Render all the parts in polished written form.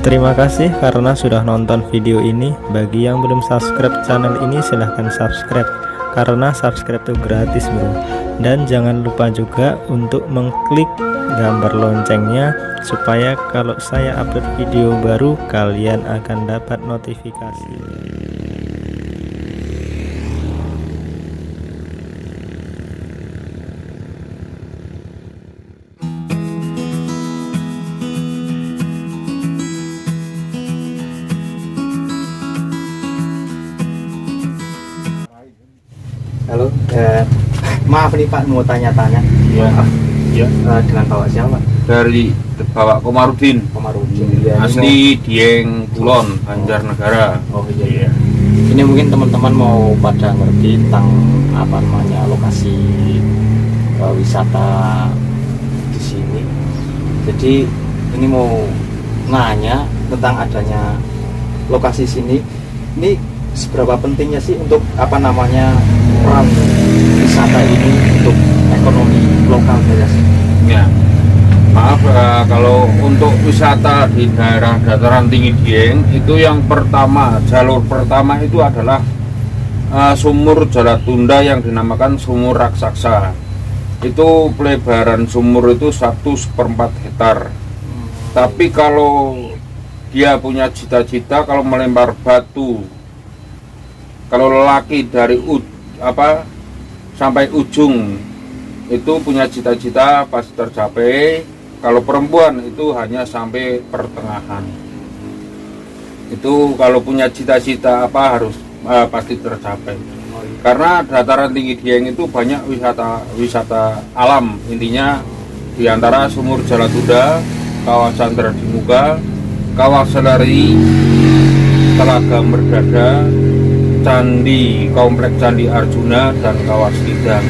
Terima kasih karena sudah nonton video ini. Bagi yang belum subscribe channel ini silahkan subscribe, karena subscribe itu gratis bro. Dan jangan lupa juga untuk mengklik gambar loncengnya, supaya kalau saya upload video baru kalian akan dapat notifikasi. Halo, maaf nih Pak, mau tanya-tanya. Iya. Iya. Dengan Bapak siapa? Dari Bapak Komarudin. Komarudin. Ya, Asli Dieng Kulon, Banjarnegara. Oh iya. Ini mungkin teman-teman mau pada ngerti tentang apa namanya lokasi wisata di sini. Jadi ini mau nanya tentang adanya lokasi sini. Ini seberapa pentingnya sih untuk apa namanya peran wisata ini untuk ekonomi lokal ya? Ya. Maaf kalau untuk wisata di daerah dataran tinggi Dieng itu yang pertama, jalur pertama itu adalah sumur Jalatunda yang dinamakan sumur raksasa. Itu pelebaran sumur itu 1/4 hektar. Tapi kalau dia punya cita-cita kalau melempar batu, kalau lelaki dari sampai ujung itu punya cita-cita pasti tercapai. Kalau perempuan itu hanya sampai pertengahan. Itu kalau punya cita-cita harus pasti tercapai. Karena dataran tinggi Dieng itu banyak wisata alam. Intinya diantara sumur Jalatunda, kawasan Terdimuka, kawasan dari Telaga Merdada, Kompleks Candi Arjuna, dan Kawah Sidang.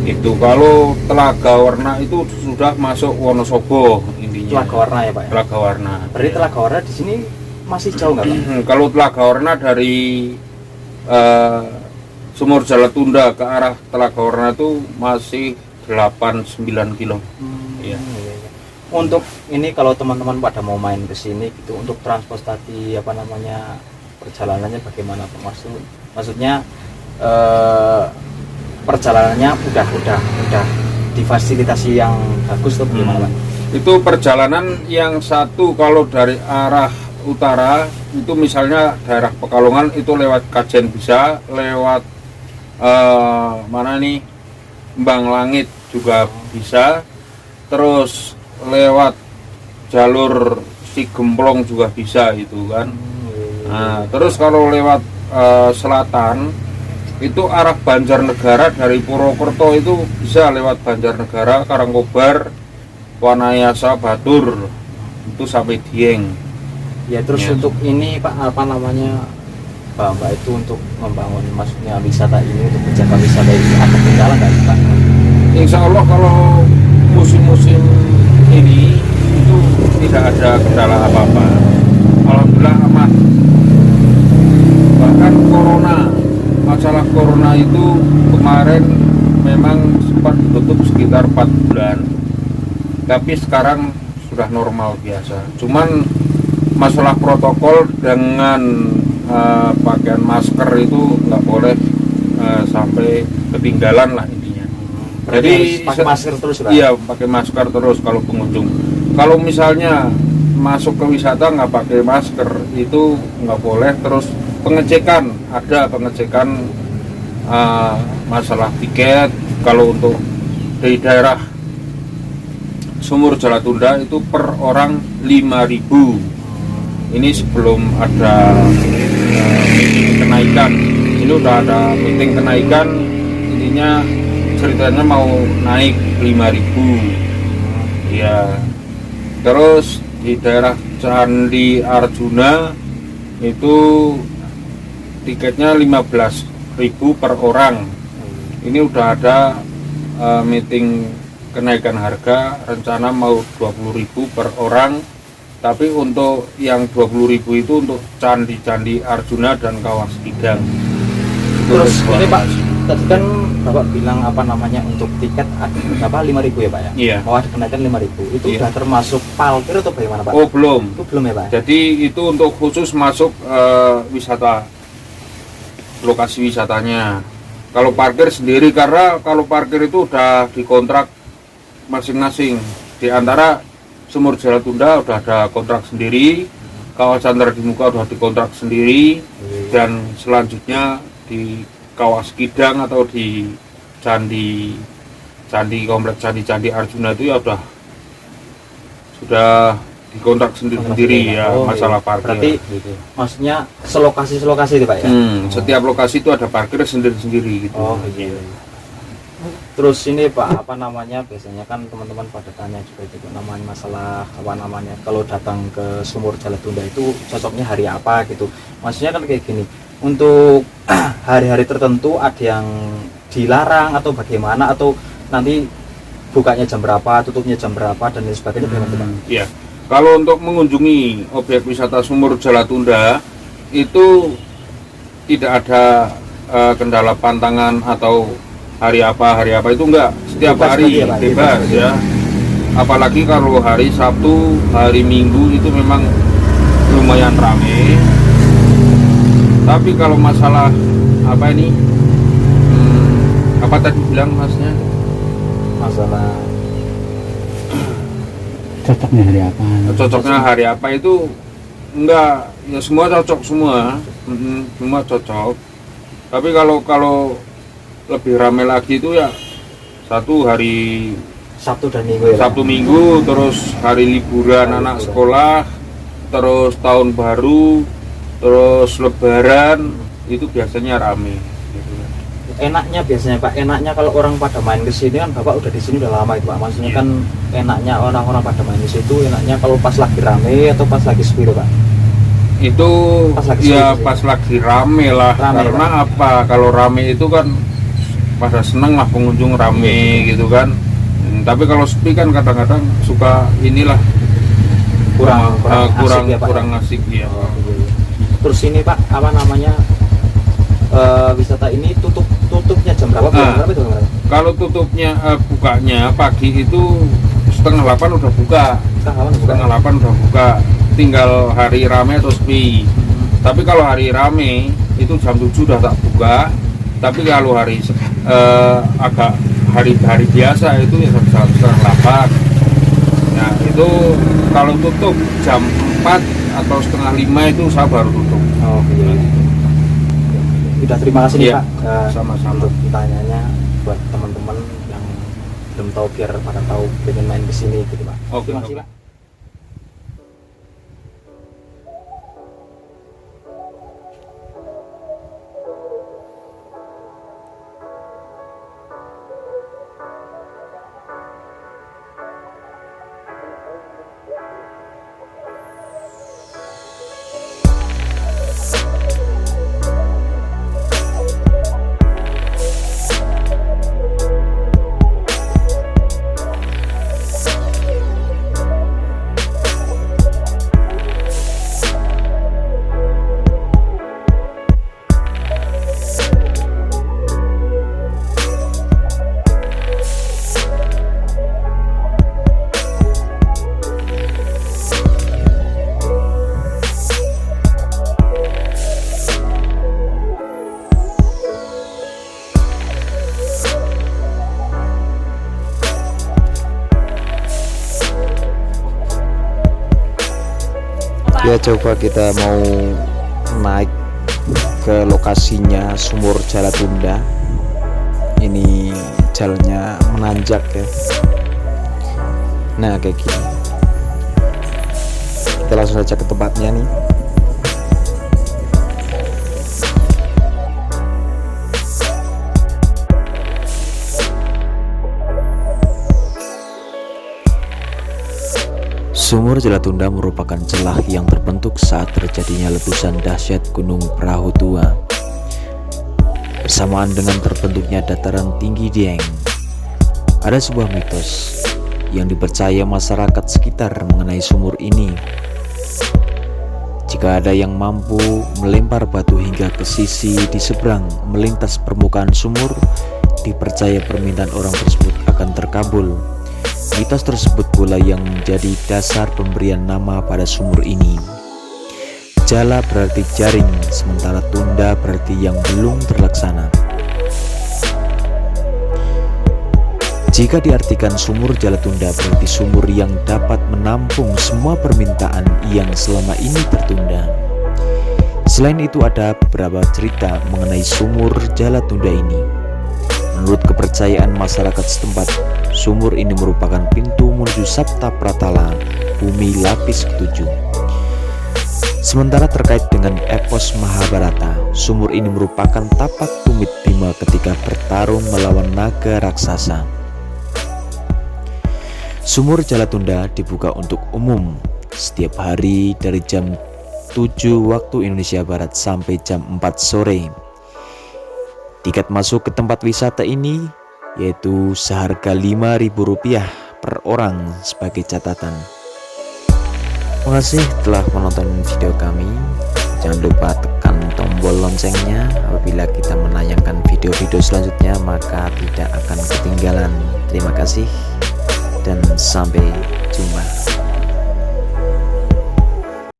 Itu kalau Telaga Warna itu sudah masuk Wonosobo intinya. Telaga Warna ya Pak? Ya? Telaga Warna. Berarti Telaga Warna di sini masih jauh nggak Pak? Kalau Telaga Warna dari sumur Jalatunda ke arah Telaga Warna itu masih 8-9 kilo. Iya. Untuk ini kalau teman-teman pada mau main ke sini gitu, untuk transportasi perjalanannya bagaimana Pak? Maksudnya perjalanannya udah difasilitasi yang bagus atau bagaimana Pak? Itu perjalanan yang satu kalau dari arah utara itu misalnya daerah Pekalongan itu lewat Kajen bisa, lewat Mbang Langit juga bisa, terus lewat jalur Sigemplong juga bisa itu kan. Nah, terus kalau lewat selatan itu arah Banjarnegara dari Purwokerto itu bisa lewat Banjarnegara, Karangkobar, Wanayasa, Batur itu sampai Dieng. Ya terus ya. Untuk ini Pak Bapak itu untuk membangun maksudnya wisata ini, untuk menjaga wisata ini ada kendala nggak Pak? Insya Allah kalau musim-musim ini itu tidak ada kendala apa-apa. Alhamdulillah aman. Bahkan masalah corona itu kemarin memang sempat tutup sekitar 4 bulan, tapi sekarang sudah normal biasa. Cuman masalah protokol dengan pakaian masker itu nggak boleh sampai ketinggalan lah intinya. Jadi pakai masker terus Pak? Iya, pakai masker terus kalau pengunjung. Kalau misalnya masuk ke wisata nggak pakai masker itu nggak boleh. Terus pengecekan masalah tiket. Kalau untuk di daerah sumur Jalatunda itu per orang 5.000. Ini sebelum ada meeting kenaikan. Ini udah ada meeting kenaikan, intinya ceritanya mau naik 5.000 ya. Terus di daerah Candi Arjuna itu tiketnya 15.000 per orang. Ini udah ada meeting kenaikan harga, rencana mau 20.000 per orang. Tapi untuk yang 20.000 itu untuk Candi Arjuna dan Kawah Sidang. Terus ini Pak, tadi kan Bapak bilang apa namanya untuk tiket ada berapa 5.000 ya Pak ya? Iya. Mau ada kenaikan 5.000. Itu Iya. udah termasuk parkir atau bagaimana Pak? Oh belum. Itu belum ya Pak? Jadi itu untuk khusus masuk wisata, lokasi wisatanya. Kalau parkir sendiri, karena kalau parkir itu udah dikontrak masing-masing. Di antara Sumur Jalatunda udah ada kontrak sendiri, kawasan Terdimuka udah dikontrak sendiri, dan selanjutnya di Kawas Kidang atau di kompleks Candi Arjuna itu ya sudah dikontrak sendiri ya. Oh, masalah iya. parkir. Berarti gitu. maksudnya selokasi itu Pak ya? Setiap lokasi itu ada parkir sendiri-sendiri gitu. Oh iya. Terus ini Pak, apa namanya, biasanya kan teman-teman pada tanya juga namanya masalah apa namanya, kalau datang ke Sumur Jalatunda itu cocoknya hari apa gitu. Maksudnya kan kayak gini, untuk hari-hari tertentu ada yang dilarang atau bagaimana, atau nanti bukanya jam berapa, tutupnya jam berapa dan lain sebagainya, bagaimana Pak? Iya. Kalau untuk mengunjungi objek wisata Sumur Jalatunda itu tidak ada kendala pantangan atau hari apa itu enggak, setiap Bebas hari berarti ya, Pak? bebas ya. Apalagi kalau hari Sabtu, hari Minggu itu memang lumayan ramai. Tapi kalau masalah apa ini, apa tadi bilang masnya? Masalah Cocoknya hari apa? Cocoknya hari apa itu enggak, ya semua cocok semua. Semua cocok. Tapi kalau lebih ramai lagi itu ya satu hari Sabtu dan Minggu ya Pak? Sabtu Minggu, terus hari liburan anak sekolah, terus tahun baru, terus lebaran, itu biasanya rame gitu. Enaknya biasanya Pak, enaknya kalau orang pada main ke sini kan, Bapak udah di sini udah lama itu Pak. Maksudnya kan enaknya orang-orang pada main ke situ, enaknya kalau pas lagi rame atau pas lagi sepi Pak? Itu Pas lagi ya sepi, pas lagi rame lah. Rame, Karena apa? Kalau rame itu kan pada seneng lah pengunjung rame gitu kan. Tapi kalau sepi kan kadang-kadang suka inilah Kurang kurang asik ya, Pak? kurang asik ya. Oh, iya. Terus ini Pak, apa namanya, wisata ini tutupnya jam berapa? Berapa itu? Kalau tutupnya bukanya pagi itu 7:30 udah buka. Setengah 8 udah buka. Tinggal hari rame atau sepi. Tapi kalau hari rame itu jam 7 udah tak buka. Tapi kalau hari agak hari biasa itu ya jam 7:30. Nah itu kalau tutup jam 4 atau 4:30 itu saya baru tutup. Oh iya. Udah, terima kasih nih Iya, Pak, sama-sama. untuk pertanyaannya buat teman-teman yang belum tahu, biar pada tahu pengen main ke sini gitu Pak. Oke, Terima kasih oke. Pak. Ya, coba kita mau naik ke lokasinya Sumur Jalatunda. Ini jalannya menanjak ya. Nah kayak gini, kita langsung saja ke tempatnya nih. Sumur Jalatunda merupakan celah yang terbentuk saat terjadinya letusan dahsyat Gunung Perahu Tua. Bersamaan dengan terbentuknya dataran tinggi Dieng, ada sebuah mitos yang dipercaya masyarakat sekitar mengenai sumur ini. Jika ada yang mampu melempar batu hingga ke sisi di seberang melintas permukaan sumur, dipercaya permintaan orang tersebut akan terkabul. Mitos tersebut pula yang menjadi dasar pemberian nama pada sumur ini. Jala berarti jaring, sementara tunda berarti yang belum terlaksana. Jika diartikan sumur jala tunda berarti sumur yang dapat menampung semua permintaan yang selama ini tertunda. Selain itu ada beberapa cerita mengenai sumur jala tunda ini. Menurut kepercayaan masyarakat setempat, sumur ini merupakan pintu menuju Sapta Pratala, bumi lapis ketujuh. Sementara terkait dengan epos Mahabharata, sumur ini merupakan tapak tumit Bima ketika bertarung melawan naga raksasa. Sumur Jala Tunda dibuka untuk umum setiap hari dari jam 7 waktu Indonesia Barat sampai jam 4 sore. Tiket masuk ke tempat wisata ini yaitu seharga Rp5.000 per orang sebagai catatan. Terima kasih telah menonton video kami. Jangan lupa tekan tombol loncengnya. Apabila kita menayangkan video-video selanjutnya maka tidak akan ketinggalan. Terima kasih dan sampai jumpa.